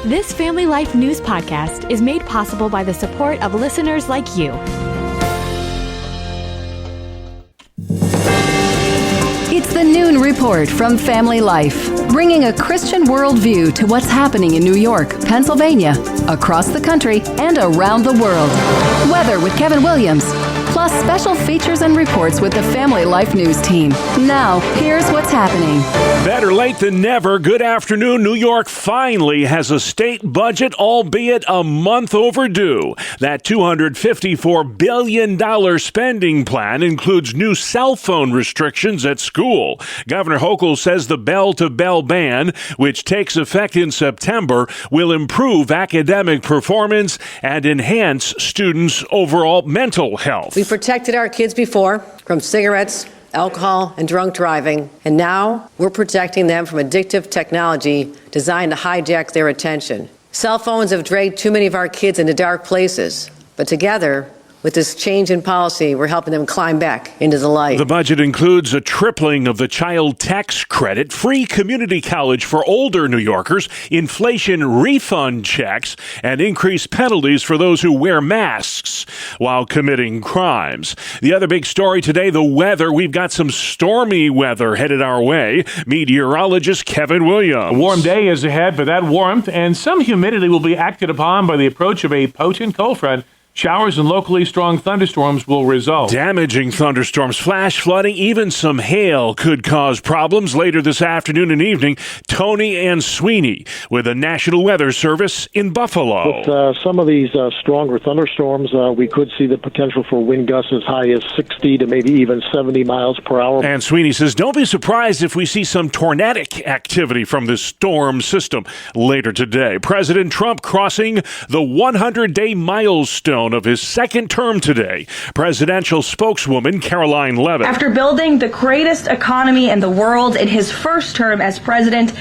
This Family Life News podcast is made possible by the support of listeners like you. It's the Noon Report from Family Life, bringing a Christian worldview to what's happening in New York, Pennsylvania, across the country, and around the world. Weather with Kevin Williams, plus special features and reports with the Family Life News team. Now, here's what's happening. Better late than never. Good afternoon. New York finally has a state budget, albeit a month overdue. That $254 billion spending plan includes new cell phone restrictions at school. Governor Hochul says the bell-to-bell ban, which takes effect in September, will improve academic performance and enhance students' overall mental health. We protected our kids before from cigarettes, alcohol, and drunk driving, and now we're protecting them from addictive technology designed to hijack their attention. Cell phones have dragged too many of our kids into dark places, but together, with this change in policy, we're helping them climb back into the light. The budget includes a tripling of the child tax credit, free community college for older New Yorkers, inflation refund checks, and increased penalties for those who wear masks while committing crimes. The other big story today, the weather. We've got some stormy weather headed our way. Meteorologist Kevin Williams. A warm day is ahead, but that warmth and some humidity will be acted upon by the approach of a potent cold front. Showers and locally strong thunderstorms will result. Damaging thunderstorms, flash flooding, even some hail could cause problems later this afternoon and evening. Tony and Sweeney with the National Weather Service in Buffalo. With some of these stronger thunderstorms, we could see the potential for wind gusts as high as 60 to maybe even 70 miles per hour. And Sweeney says, don't be surprised if we see some tornadic activity from this storm system later today. President Trump crossing the 100-day milestone of his second term today. Presidential spokeswoman Caroline Leavitt. After building the greatest economy in the world in his first term as president,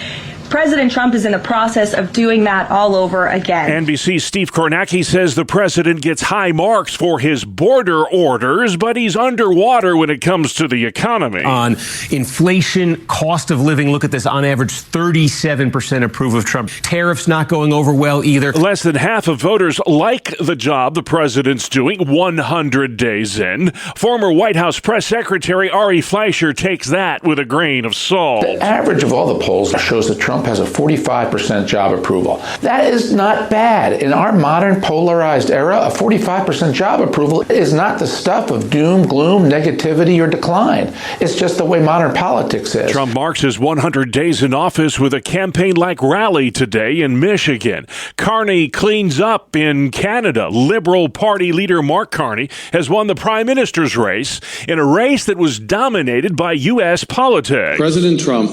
President Trump is in the process of doing that all over again. NBC's Steve Kornacki says the president gets high marks for his border orders, but he's underwater when it comes to the economy. On inflation, cost of living, look at this, on average, 37% approve of Trump. Tariffs not going over well either. Less than half of voters like the job the president's doing 100 days in. Former White House press secretary Ari Fleischer takes that with a grain of salt. The average of all the polls shows that Trump has a 45% job approval. That is not bad. In our modern polarized era, a 45% job approval is not the stuff of doom, gloom, negativity, or decline. It's just the way modern politics is. Trump marks his 100 days in office with a campaign-like rally today in Michigan. Carney cleans up in Canada. Liberal Party leader Mark Carney has won the prime minister's race in a race that was dominated by U.S. politics. President Trump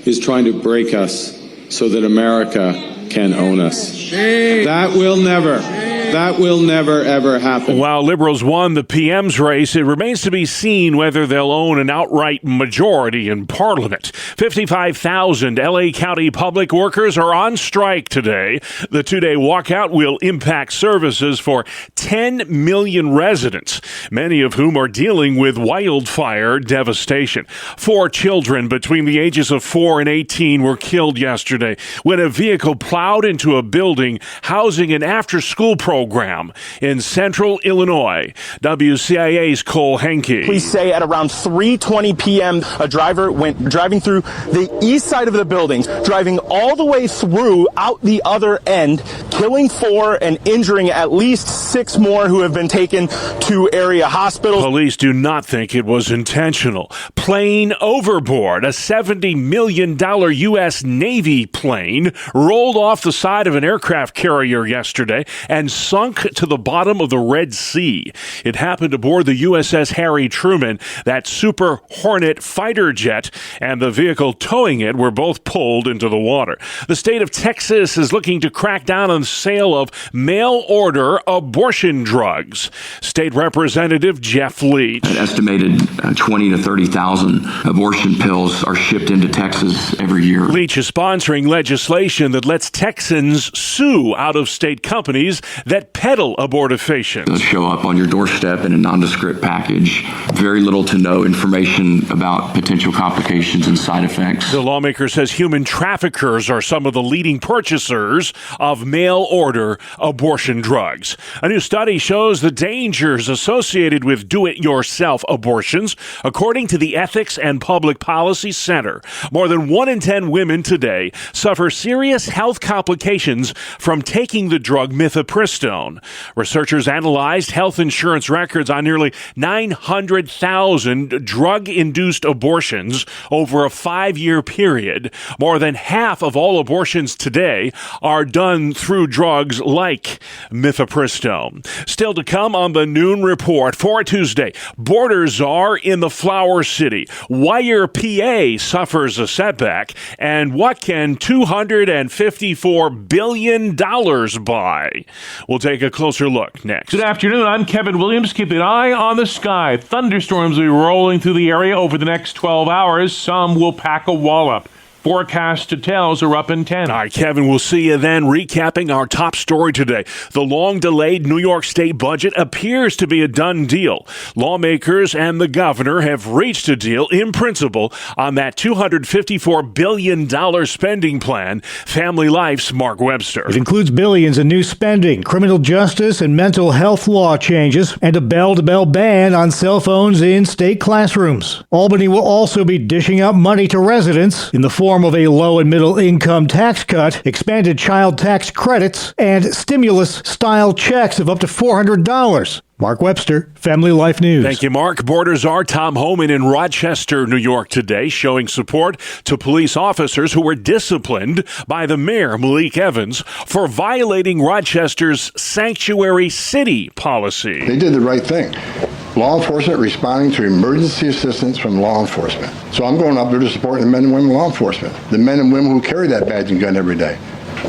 is trying to break us so that America can own us. That will never, ever happen. While liberals won the PM's race, it remains to be seen whether they'll own an outright majority in Parliament. 55,000 L.A. County public workers are on strike today. The two-day walkout will impact services for 10 million residents, many of whom are dealing with wildfire devastation. 4 children between the ages of 4 and 18 were killed yesterday when a vehicle plowed into a building housing an after-school program in central Illinois. WCIA's Cole Henke. Police say at around 3:20 p.m., a driver went driving through the east side of the building, driving all the way through out the other end, killing 4 and injuring at least 6 more who have been taken to area hospitals. Police do not think it was intentional. Plane overboard. A $70 million U.S. Navy plane rolled off the side of an aircraft carrier yesterday and sunk to the bottom of the Red Sea. It happened aboard the USS Harry Truman. That Super Hornet fighter jet and the vehicle towing it were both pulled into the water. The state of Texas is looking to crack down on sale of mail-order abortion drugs. State Representative Jeff Leach. An estimated 20 to 30,000 abortion pills are shipped into Texas every year. Leach is sponsoring legislation that lets Texans sue out-of-state companies that peddle abortifacients. They'll show up on your doorstep in a nondescript package. Very little to no information about potential complications and side effects. The lawmaker says human traffickers are some of the leading purchasers of mail-order abortion drugs. A new study shows the dangers associated with do-it-yourself abortions. According to the Ethics and Public Policy Center, more than 1 in 10 women today suffer serious health complications from taking the drug mifepristone. Researchers analyzed health insurance records on nearly 900,000 drug-induced abortions over a 5-year period. More than half of all abortions today are done through drugs like mifepristone. Still to come on the Noon Report for Tuesday, border czar in the Flower City. Wire PA suffers a setback. And what can $254 billion buy? We'll take a closer look next. Good afternoon. I'm Kevin Williams. Keep an eye on the sky. Thunderstorms will be rolling through the area over the next 12 hours. Some will pack a wallop. Forecast details are up in 10. All right, Kevin, we'll see you then. Recapping our top story today. The long-delayed New York State budget appears to be a done deal. Lawmakers and the governor have reached a deal in principle on that $254 billion spending plan. Family Life's Mark Webster. It includes billions in new spending, criminal justice and mental health law changes, and a bell-to-bell ban on cell phones in state classrooms. Albany will also be dishing out money to residents in the form of a low and middle income tax cut, expanded child tax credits, and stimulus-style checks of up to $400. Mark Webster, Family Life News. Thank you, Mark. Border czar Tom Homan in Rochester, New York today, showing support to police officers who were disciplined by the mayor, Malik Evans, for violating Rochester's sanctuary city policy. They did the right thing. Law enforcement responding to emergency assistance from law enforcement. So I'm going up there to support the men and women of law enforcement, the men and women who carry that badge and gun every day.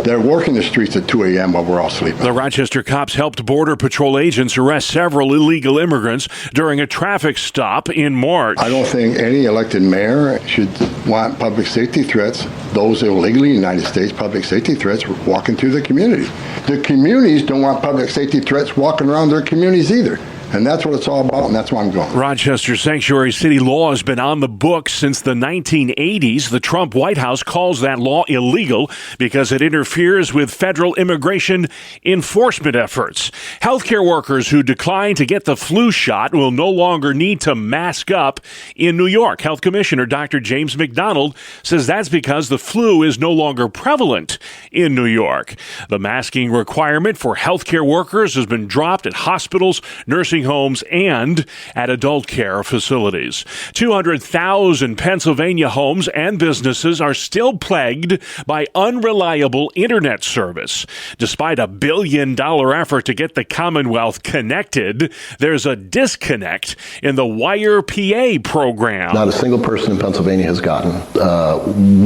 They're working the streets at 2 a.m. while we're all sleeping. The Rochester cops helped Border Patrol agents arrest several illegal immigrants during a traffic stop in March. I don't think any elected mayor should want public safety threats, those illegally in the United States, public safety threats walking through the community. The communities don't want public safety threats walking around their communities either. And that's what it's all about, and that's why I'm going. Rochester sanctuary city law has been on the books since the 1980s. The Trump White House calls that law illegal because it interferes with federal immigration enforcement efforts. Healthcare workers who decline to get the flu shot will no longer need to mask up in New York. Health Commissioner Dr. James McDonald says that's because the flu is no longer prevalent in New York. The masking requirement for healthcare workers has been dropped at hospitals, nursing homes, and at adult care facilities. 200,000 Pennsylvania homes and businesses are still plagued by unreliable internet service. Despite a $1 billion effort to get the Commonwealth connected, there's a disconnect in the Wire PA program. Not a single person in Pennsylvania has gotten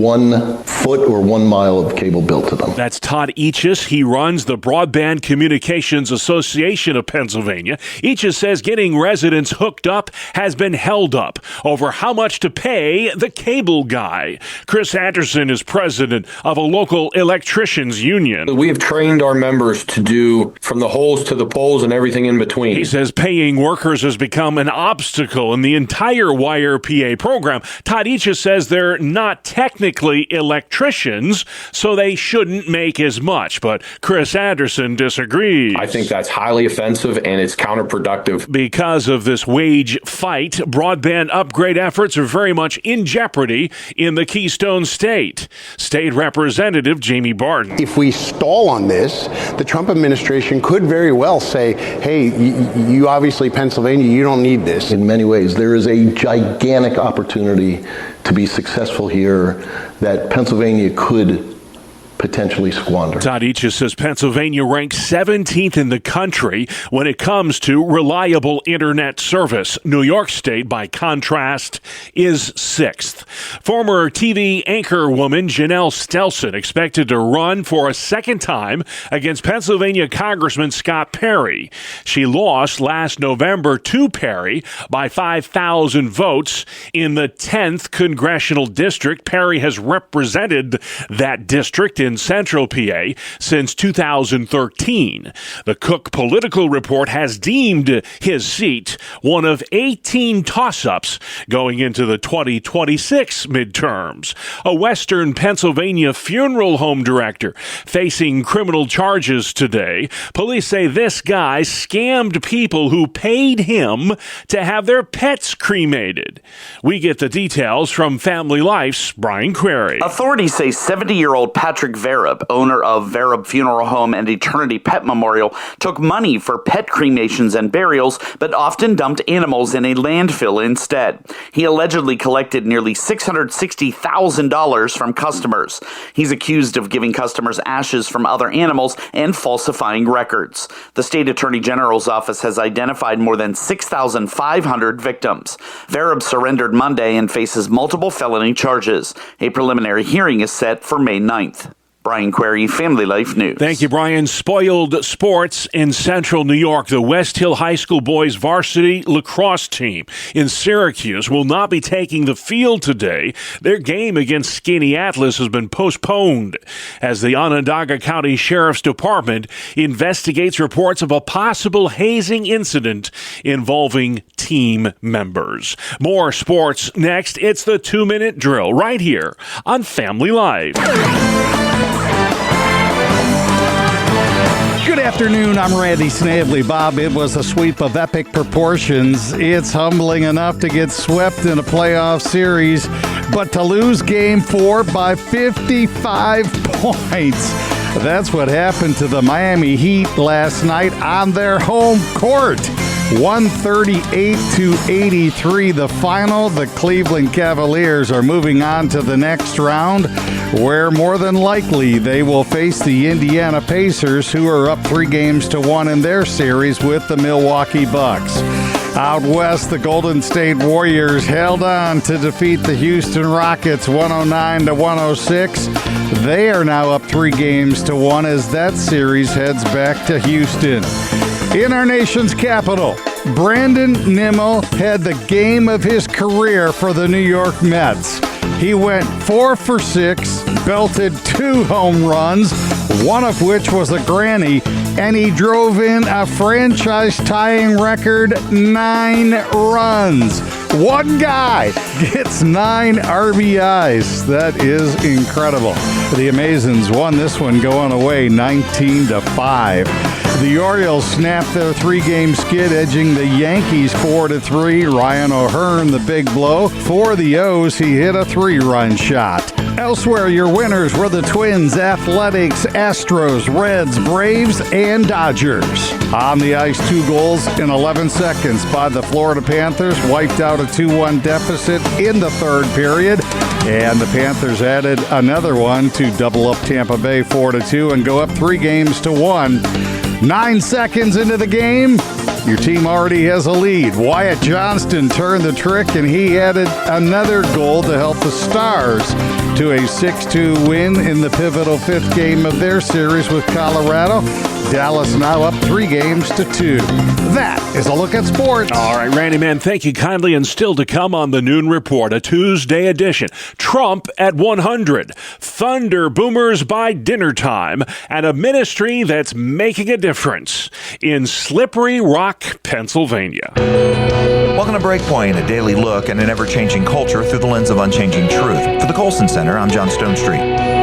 1 foot or 1 mile of cable built to them. That's Todd Eachus. He runs the Broadband Communications Association of Pennsylvania. Eachus says getting residents hooked up has been held up over how much to pay the cable guy. Chris Anderson is president of a local electricians union. We have trained our members to do from the holes to the poles and everything in between. He says paying workers has become an obstacle in the entire Wire PA program. Todd Eachus says they're not technically electricians, so they shouldn't make as much. But Chris Anderson disagrees. I think that's highly offensive and it's counterproductive. Because of this wage fight, broadband upgrade efforts are very much in jeopardy in the Keystone State. State Representative Jamie Barton. If we stall on this, the Trump administration could very well say, hey, you obviously, Pennsylvania, you don't need this. In many ways, there is a gigantic opportunity to be successful here that Pennsylvania could potentially squander. Tadicca says Pennsylvania ranks 17th in the country when it comes to reliable internet service. New York State, by contrast, is 6th. Former TV anchor woman Janelle Stelson expected to run for a second time against Pennsylvania Congressman Scott Perry. She lost last November to Perry by 5,000 votes in the 10th congressional district. Perry has represented that district in Central PA since 2013. The Cook Political Report has deemed his seat one of 18 toss-ups going into the 2026 midterms. A Western Pennsylvania funeral home director facing criminal charges today. Police say this guy scammed people who paid him to have their pets cremated. We get the details from Family Life's Brian Query. Authorities say 70-year-old Patrick Verub, owner of Verub Funeral Home and Eternity Pet Memorial, took money for pet cremations and burials, but often dumped animals in a landfill instead. He allegedly collected nearly $660,000 from customers. He's accused of giving customers ashes from other animals and falsifying records. The state attorney general's office has identified more than 6,500 victims. Verub surrendered Monday and faces multiple felony charges. A preliminary hearing is set for May 9th. Brian Query, Family Life News. Thank you, Brian. Spoiled sports in Central New York. The West Hill High School boys varsity lacrosse team in Syracuse will not be taking the field today. Their game against Skaneateles has been postponed as the Onondaga County Sheriff's Department investigates reports of a possible hazing incident involving team members. More sports next. It's the 2-minute drill right here on Family Life. Good afternoon, I'm Randy Snavely. Bob, it was a sweep of epic proportions. It's humbling enough to get swept in a playoff series, but to lose Game 4 by 55 points. That's what happened to the Miami Heat last night on their home court. 138-83, the final. The Cleveland Cavaliers are moving on to the next round, where more than likely they will face the Indiana Pacers, who are up 3-1 in their series with the Milwaukee Bucks. Out west, the Golden State Warriors held on to defeat the Houston Rockets 109-106. They are now up 3-1 as that series heads back to Houston. In our nation's capital, Brandon Nimmo had the game of his career for the New York Mets. He went 4 for 6, belted 2 home runs, one of which was a granny, and he drove in a franchise-tying record 9 runs. One guy gets 9 RBIs. That is incredible. The Amazons won this one going away 19-5. The Orioles snapped their 3-game skid, edging the Yankees 4-3. Ryan O'Hearn, the big blow. For the O's, he hit a 3-run shot. Elsewhere, your winners were the Twins, Athletics, Astros, Reds, Braves, and Dodgers. On the ice, 2 goals in 11 seconds by the Florida Panthers, wiped out a 2-1 deficit in the third period. And the Panthers added another one to double up Tampa Bay 4-2 and go up 3-1. 9 seconds into the game, your team already has a lead. Wyatt Johnston turned the trick, and he added another goal to help the Stars to a 6-2 win in the pivotal 5th game of their series with Colorado. Dallas now up 3-2. That is a look at sports. All right, Randy, man, thank you kindly. And still to come on the Noon Report, a Tuesday edition. Trump at 100, Thunder Boomers by dinner time, and a ministry that's making a difference in Slippery Rock, Pennsylvania. Welcome to Breakpoint, a daily look at an ever-changing culture through the lens of unchanging truth. For the Colson Center, I'm John Stonestreet.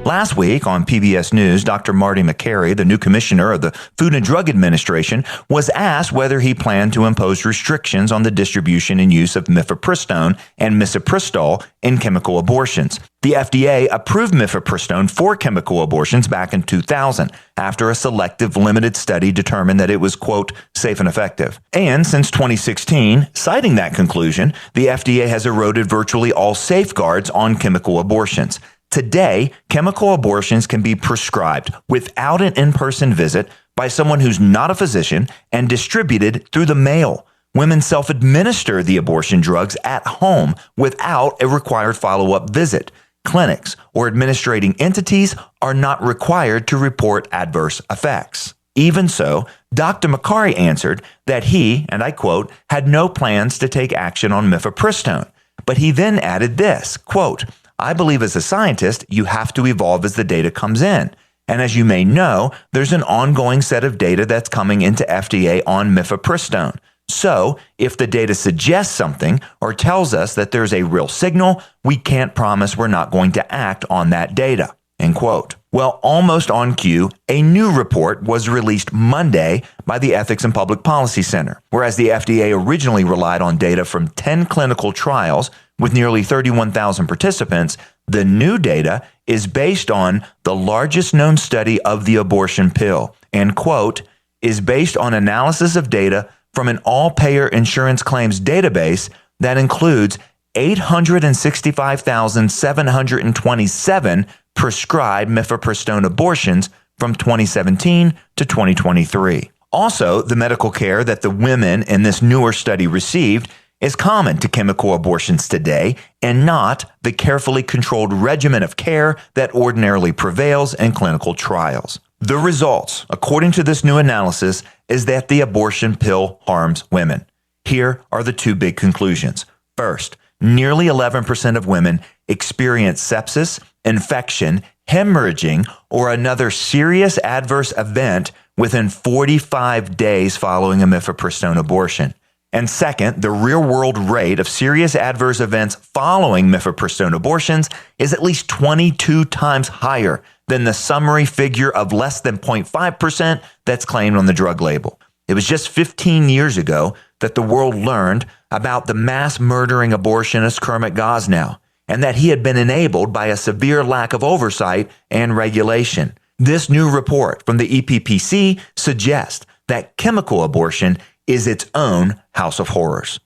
Last week on PBS News, Dr. Marty Makary, the new commissioner of the Food and Drug Administration, was asked whether he planned to impose restrictions on the distribution and use of mifepristone and misoprostol in chemical abortions. The FDA approved mifepristone for chemical abortions back in 2000 after a selective limited study determined that it was, quote, safe and effective. And since 2016, citing that conclusion, the FDA has eroded virtually all safeguards on chemical abortions. Today, chemical abortions can be prescribed without an in-person visit by someone who's not a physician and distributed through the mail. Women self-administer the abortion drugs at home without a required follow-up visit. Clinics or administrating entities are not required to report adverse effects. Even so, Dr. Makary answered that he, and I quote, had no plans to take action on mifepristone. But he then added this, quote, I believe as a scientist, you have to evolve as the data comes in. And as you may know, there's an ongoing set of data that's coming into FDA on mifepristone. So, if the data suggests something or tells us that there's a real signal, we can't promise we're not going to act on that data. End quote. Well, almost on cue, a new report was released Monday by the Ethics and Public Policy Center. Whereas the FDA originally relied on data from 10 clinical trials with nearly 31,000 participants, the new data is based on the largest known study of the abortion pill, and quote, is based on analysis of data from an all-payer insurance claims database that includes 865,727 prescribed mifepristone abortions from 2017 to 2023. Also, the medical care that the women in this newer study received is common to chemical abortions today and not the carefully controlled regimen of care that ordinarily prevails in clinical trials. The results, according to this new analysis, is that the abortion pill harms women. Here are the two big conclusions. First, nearly 11% of women experience sepsis, infection, hemorrhaging, or another serious adverse event within 45 days following a mifepristone abortion. And second, the real-world rate of serious adverse events following mifepristone abortions is at least 22 times higher than the summary figure of less than 0.5% that's claimed on the drug label. It was just 15 years ago that the world learned about the mass murdering abortionist Kermit Gosnell, and that he had been enabled by a severe lack of oversight and regulation. This new report from the EPPC suggests that chemical abortion is its own house of horrors.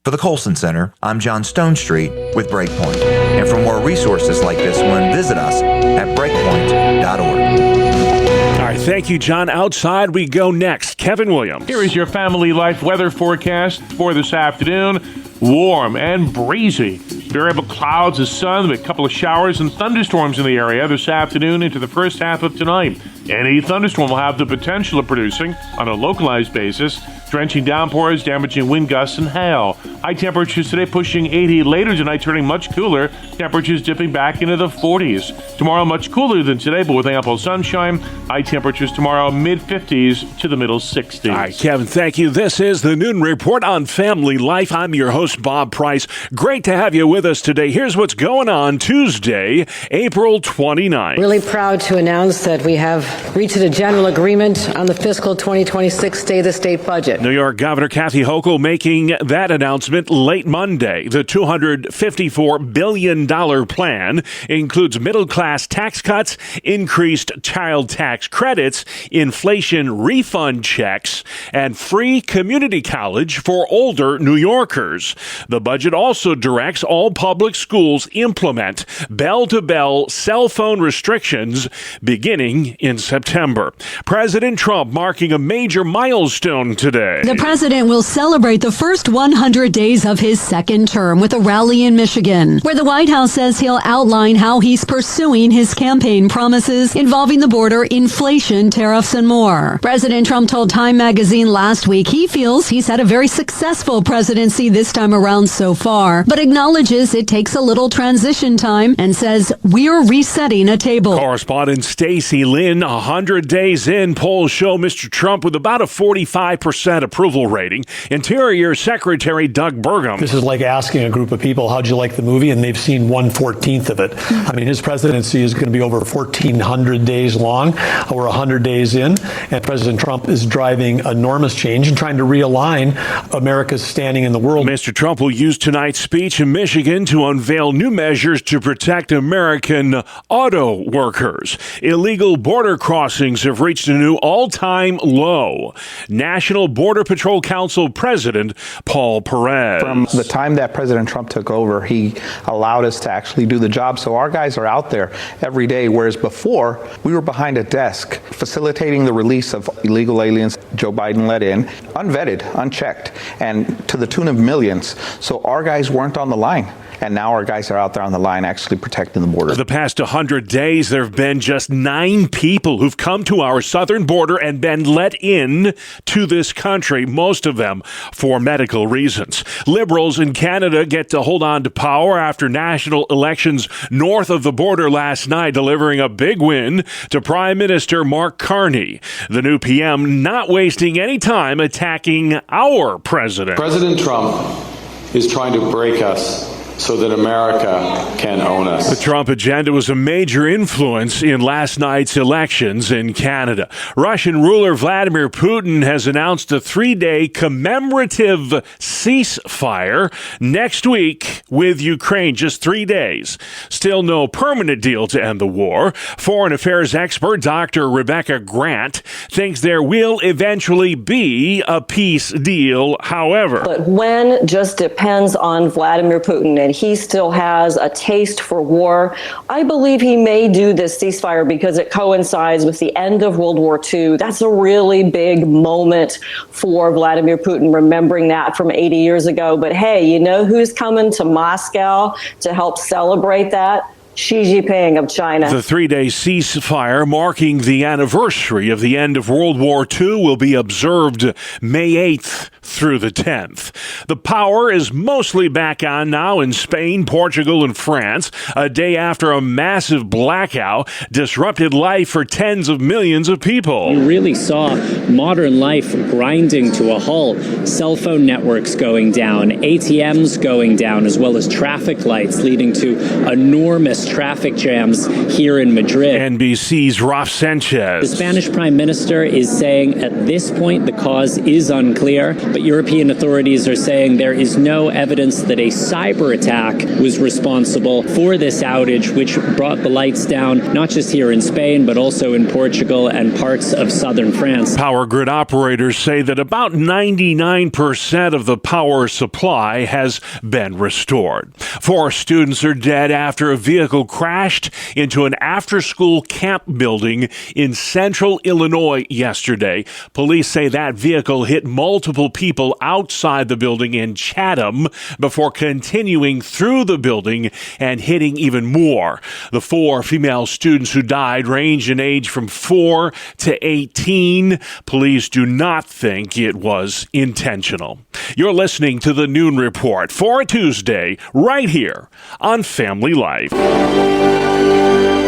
For the Colson Center, I'm John Stonestreet with Breakpoint. And for more resources like this one, visit us at breakpoint.org. All right, thank you, John. Outside we go next. Kevin Williams. Here is your Family Life weather forecast for this afternoon. Warm and breezy. Variable clouds of sun with a couple of showers and thunderstorms in the area this afternoon into the first half of tonight. Any thunderstorm will have the potential of producing, on a localized basis, drenching downpours, damaging wind gusts, and hail. High temperatures today pushing 80. Later tonight turning much cooler. Temperatures dipping back into the 40s. Tomorrow much cooler than today, but with ample sunshine. High temperatures tomorrow mid-50s to the middle 60s. All right, Kevin, thank you. This is the Noon Report on Family Life. I'm your host, Bob Price. Great to have you with us today. Here's what's going on Tuesday, April 29th. Really proud to announce that we have reached a general agreement on the fiscal 2026 State of the State budget. New York Governor Kathy Hochul making that announcement late Monday. The $254 billion plan includes middle-class tax cuts, increased child tax credits, inflation refund checks, and free community college for older New Yorkers. The budget also directs all public schools implement bell-to-bell cell phone restrictions beginning in September. President Trump marking a major milestone today. The president will celebrate the first 100 days of his second term with a rally in Michigan, where the White House says he'll outline how he's pursuing his campaign promises involving the border, inflation, tariffs, and more. President Trump told Time magazine last week he feels he's had a very successful presidency this time around so far, but acknowledges it takes a little transition time and says we're resetting a table. Correspondent Stacey Lynn, 100 days in, polls show Mr. Trump with about a 45% approval rating. Interior Secretary Doug Burgum. This is like asking a group of people, how'd you like the movie? And they've seen 1/14 of it. I mean, his presidency is going to be over 1,400 days long. We're 100 days in, and President Trump is driving enormous change and trying to realign America's standing in the world. Mr. Trump will use tonight's speech in Michigan Michigan to unveil new measures to protect American auto workers. Illegal border crossings have reached a new all-time low. National Border Patrol Council President Paul Perez. From the time that President Trump took over, he allowed us to actually do the job. So our guys are out there every day, whereas before we were behind a desk facilitating the release of illegal aliens Joe Biden let in, unvetted, unchecked, and to the tune of millions. So our guys weren't on the line. And now our guys are out there on the line actually protecting the border. For the past 100 days, there have been just 9 people who've come to our southern border and been let in to this country, most of them for medical reasons. Liberals in Canada get to hold on to power after national elections north of the border last night, delivering a big win to Prime Minister Mark Carney. The new PM not wasting any time attacking our president. President Trump is trying to break us so that America can own us. The Trump agenda was a major influence in last night's elections in Canada. Russian ruler Vladimir Putin has announced a 3-day commemorative ceasefire next week with Ukraine. Just 3 days. Still no permanent deal to end the war. Foreign affairs expert Dr. Rebecca Grant thinks there will eventually be a peace deal, however. But when just depends on Vladimir Putin, and he still has a taste for war. I believe he may do this ceasefire because it coincides with the end of World War II. That's a really big moment for Vladimir Putin, remembering that from 80 years ago. But hey, you know who's coming to Moscow to help celebrate that? Xi Jinping of China. The 3-day ceasefire marking the anniversary of the end of World War II will be observed May 8th through the 10th. The power is mostly back on now in Spain, Portugal, and France, a day after a massive blackout disrupted life for tens of millions of people. You really saw modern life grinding to a halt, cell phone networks going down, ATMs going down, as well as traffic lights leading to enormous traffic jams here in Madrid. NBC's Raf Sanchez. The Spanish Prime Minister is saying at this point the cause is unclear, but European authorities are saying there is no evidence that a cyber attack was responsible for this outage, which brought the lights down not just here in Spain, but also in Portugal and parts of southern France. Power grid operators say that about 99% of the power supply has been restored. 4 students are dead after a vehicle crashed into an after-school camp building in central Illinois yesterday. Police say that vehicle hit multiple people outside the building in Chatham before continuing through the building and hitting even more. The 4 female students who died range in age from 4 to 18. Police do not think it was intentional. You're listening to the Noon Report for a Tuesday right here on Family Life.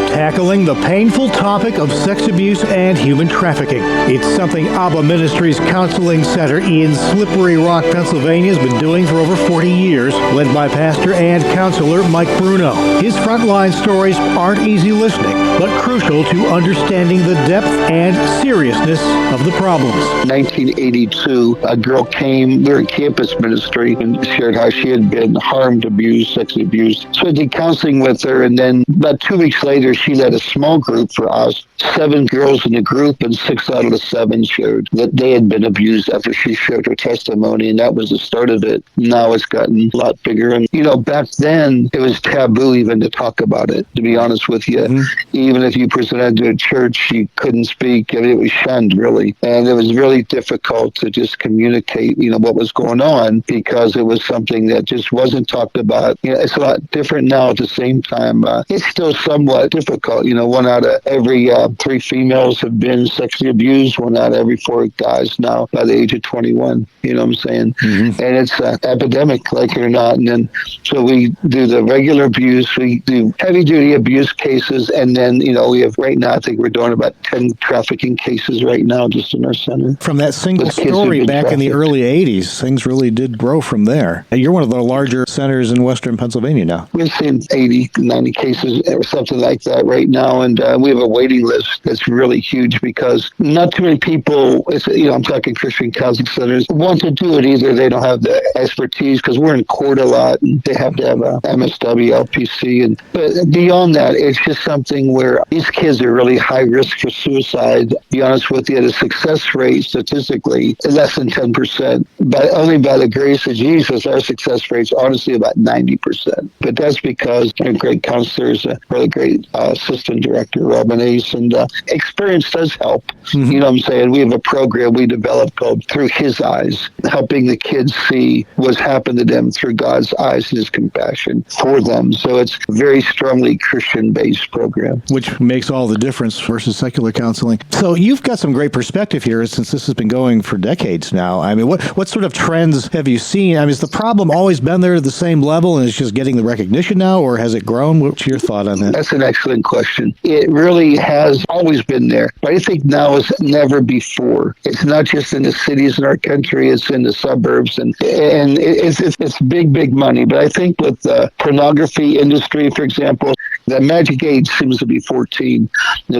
Tackling the painful topic of sex abuse and human trafficking. It's something Abba Ministries Counseling Center in Slippery Rock, Pennsylvania has been doing for over 40 years, led by pastor and counselor Mike Bruno. His frontline stories aren't easy listening, but crucial to understanding the depth and seriousness of the problems. 1982, a girl came, we were in campus ministry, and shared how she had been harmed, abused, sexually abused. So I did counseling with her, and then about 2 weeks later, she led a small group for us, 7 girls in the group, and 6 out of the 7 shared that they had been abused after she shared her testimony, and that was the start of it. Now it's gotten a lot bigger, and back then, it was taboo even to talk about it, to be honest with you. Mm-hmm. Even if you presented to a church, you couldn't speak. I mean, it was shunned, really. And it was really difficult to just communicate, what was going on, because it was something that just wasn't talked about. It's a lot different now. At the same time, it's still somewhat difficult. 1 out of every 3 females have been sexually abused. 1 out of every 4 guys now by the age of 21. You know what I'm saying? Mm-hmm. And it's an epidemic, like it or not. And then, so we do the regular abuse. We do heavy-duty abuse cases. And then, we have right now, I think we're doing about 10 trafficking cases right now just in our center. From that single story back in the early 80s, things really did grow from there. You're one of the larger centers in Western Pennsylvania now. We're seeing 80, 90 cases or something like that right right now, and we have a waiting list that's really huge because not too many people, I'm talking Christian counseling centers, want to do it. Either they don't have the expertise because we're in court a lot and they have to have a MSW, LPC, but beyond that, it's just something where these kids are really high risk for suicide. To be honest with you, the success rate statistically is less than 10%, but only by the grace of Jesus, our success rate's honestly about 90%. But that's because they're great counselors, a really great assistant director, Robin Ace, and experience does help. Mm-hmm. You know what I'm saying? We have a program we developed called Through His Eyes, helping the kids see what's happened to them through God's eyes and His compassion for them. So it's a very strongly Christian-based program. Which makes all the difference versus secular counseling. So you've got some great perspective here since this has been going for decades now. I mean, what sort of trends have you seen? I mean, has the problem always been there at the same level and it's just getting the recognition now, or has it grown? What's your thought on that? That's an excellent question. It really has always been there, but I think now is never before. It's not just in the cities in our country, it's in the suburbs, and it's big money. But I think with the pornography industry, for example, the magic age seems to be 14.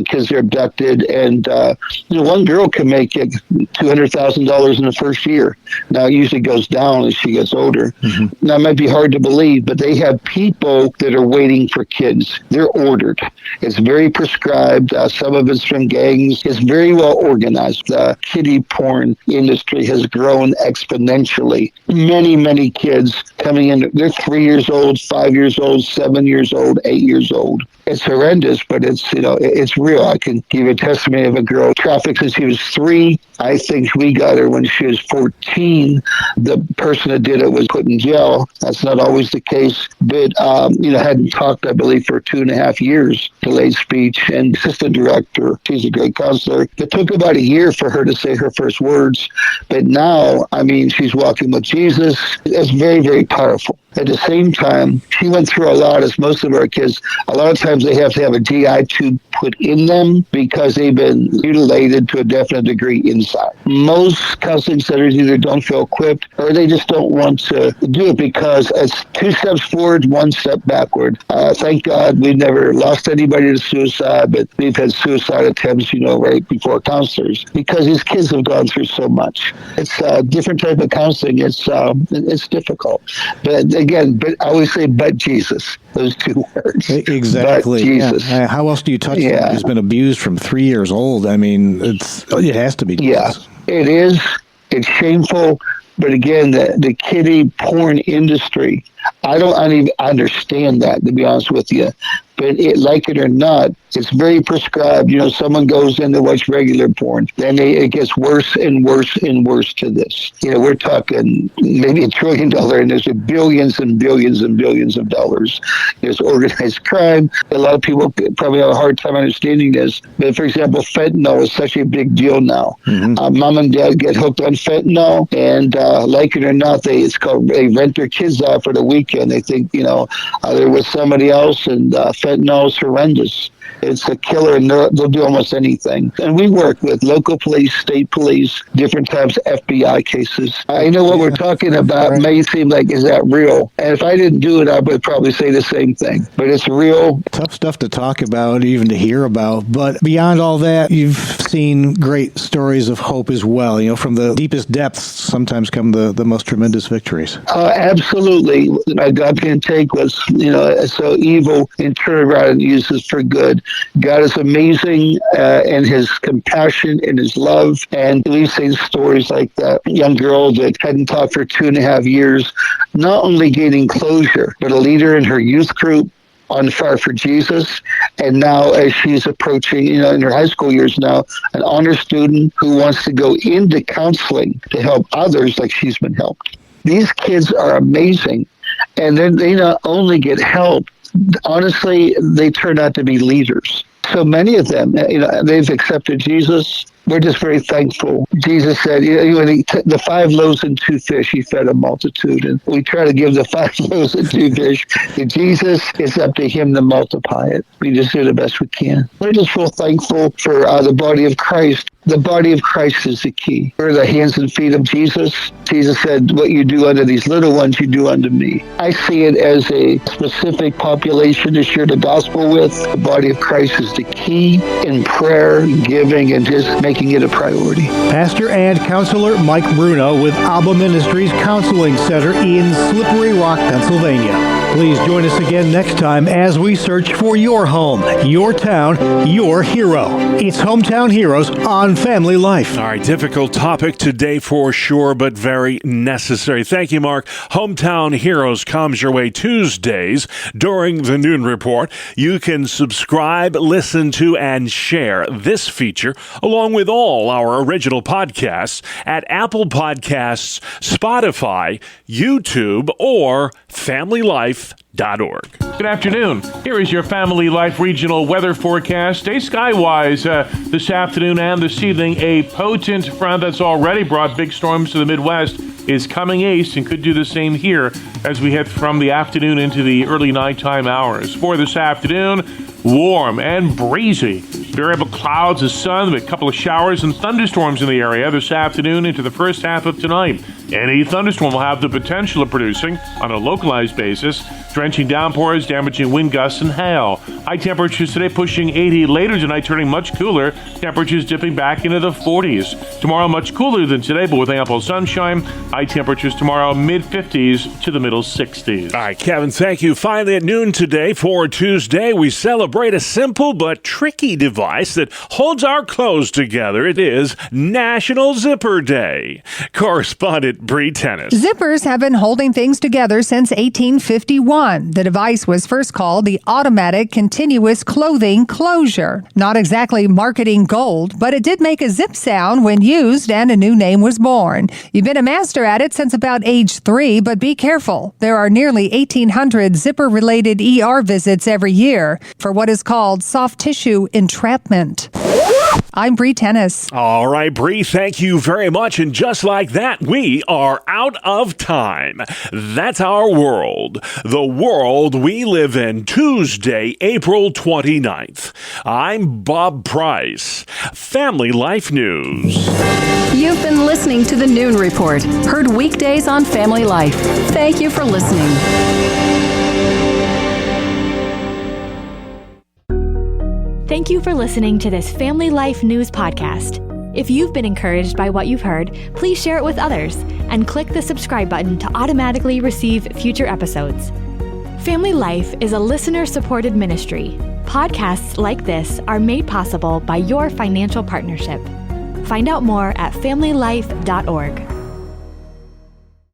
Kids are abducted, and one girl can make it $200,000 in the first year. Now it usually goes down as she gets older. Mm-hmm. Now it might be hard to believe, but they have people that are waiting for kids. They're ordered. It's very prescribed. Some of it's from gangs. It's very well organized. The kiddie porn industry has grown exponentially. Many kids coming in. They're 3 years old, 5 years old, 7 years old, 8 years old. It's horrendous, but it's real. I can give you a testimony of a girl trafficked since she was 3. I think we got her when she was 14. The person that did it was put in jail. That's not always the case, but hadn't talked, I believe, for 2.5 years. Delayed speech, and assistant director. She's a great counselor. It took about a year for her to say her first words, but now, she's walking with Jesus. It's very, very powerful. At the same time, she went through a lot, as most of our kids. A lot of times they have to have a GI tube put in them because they've been mutilated to a definite degree inside. Most counseling centers either don't feel equipped or they just don't want to do it because it's 2 steps forward, 1 step backward. Thank God we've never lost anybody to suicide, but we've had suicide attempts, right before counselors because these kids have gone through so much. It's a different type of counseling. It's difficult. But again, I always say, but Jesus. Those 2 words. Exactly. But Jesus. Yeah. How else do you touch someone who's been abused from 3 years old? It has to be Jesus. Yeah, it is. It's shameful. But again, the kiddie porn industry, I don't even understand that, to be honest with you. But like it or not, it's very prescribed. Someone goes in to watch regular porn, then it gets worse and worse and worse to this. We're talking maybe $1 trillion, and there's billions and billions and billions of dollars. There's organized crime. A lot of people probably have a hard time understanding this. But for example, fentanyl is such a big deal now. Mm-hmm. Mom and dad get hooked on fentanyl, and like it or not, they rent their kids out for the weekend. They think they're with somebody else, and fentanyl is horrendous. It's a killer, and they'll do almost anything. And we work with local police, state police, different types of FBI cases. I know what we're talking about may seem like, is that real? And if I didn't do it, I would probably say the same thing. But it's real. Tough stuff to talk about, even to hear about. But beyond all that, you've seen great stories of hope as well. From the deepest depths sometimes come the most tremendous victories. Absolutely. God can take what's so evil and turn around and use it for good. God is amazing in His compassion and His love. And we've seen stories like that young girl that hadn't talked for 2.5 years, not only gaining closure, but a leader in her youth group, on fire for Jesus. And now as she's approaching, in her high school years now, an honor student who wants to go into counseling to help others like she's been helped. These kids are amazing. And then they not only get help, honestly, they turn out to be leaders. So many of them, they've accepted Jesus. we're just very thankful. Jesus said, when he took the 5 loaves and 2 fish, he fed a multitude. And we try to give the 5 loaves and 2 fish to Jesus. It's up to him to multiply it. We just do the best we can. We're just so thankful for the body of Christ. The body of Christ is the key. We're the hands and feet of Jesus. Jesus said, what you do unto these little ones, you do unto me. I see it as a specific population to share the gospel with. The body of Christ is the key in prayer, giving, and just making it a priority. Pastor and Counselor Mike Bruno with Abba Ministries Counseling Center in Slippery Rock, Pennsylvania. Please join us again next time as we search for your home, your town, your hero. It's Hometown Heroes on Family Life. All right, difficult topic today for sure, but very necessary. Thank you, Mark. Hometown Heroes comes your way Tuesdays during the Noon Report. You can subscribe, listen to, and share this feature along with all our original podcasts at Apple Podcasts, Spotify, YouTube, or FamilyLife.org. Good afternoon. Here is your Family Life regional weather forecast. Stay skywise this afternoon and this evening. A potent front that's already brought big storms to the Midwest is coming east and could do the same here as we head from the afternoon into the early nighttime hours. For this afternoon, warm and breezy. Variable clouds of sun, a couple of showers and thunderstorms in the area this afternoon into the first half of tonight. Any thunderstorm will have the potential of producing, on a localized basis, drenching downpours, damaging wind gusts, and hail. High temperatures today pushing 80. Later tonight turning much cooler. Temperatures dipping back into the 40s. Tomorrow much cooler than today, but with ample sunshine. High temperatures tomorrow mid-50s to the middle 60s. All right, Kevin, thank you. Finally at noon today for Tuesday, we celebrate a simple but tricky device that holds our clothes together. It is National Zipper Day. Correspondent Bree Tennis. Zippers have been holding things together since 1851. The device was first called the Automatic Continuous Clothing Closure. Not exactly marketing gold, but it did make a zip sound when used, and a new name was born. You've been a master at it since about age 3, but be careful. There are nearly 1,800 zipper-related ER visits every year for what is called soft tissue entrapment. I'm Bree Tennis. All right, Bree, thank you very much. And just like that, we are out of time. That's our world. The world we live in, Tuesday, April 29th. I'm Bob Price. Family Life News. You've been listening to the Noon Report, heard weekdays on Family Life. Thank you for listening. Thank you for listening to this Family Life News podcast. If you've been encouraged by what you've heard, please share it with others and click the subscribe button to automatically receive future episodes. Family Life is a listener-supported ministry. Podcasts like this are made possible by your financial partnership. Find out more at familylife.org.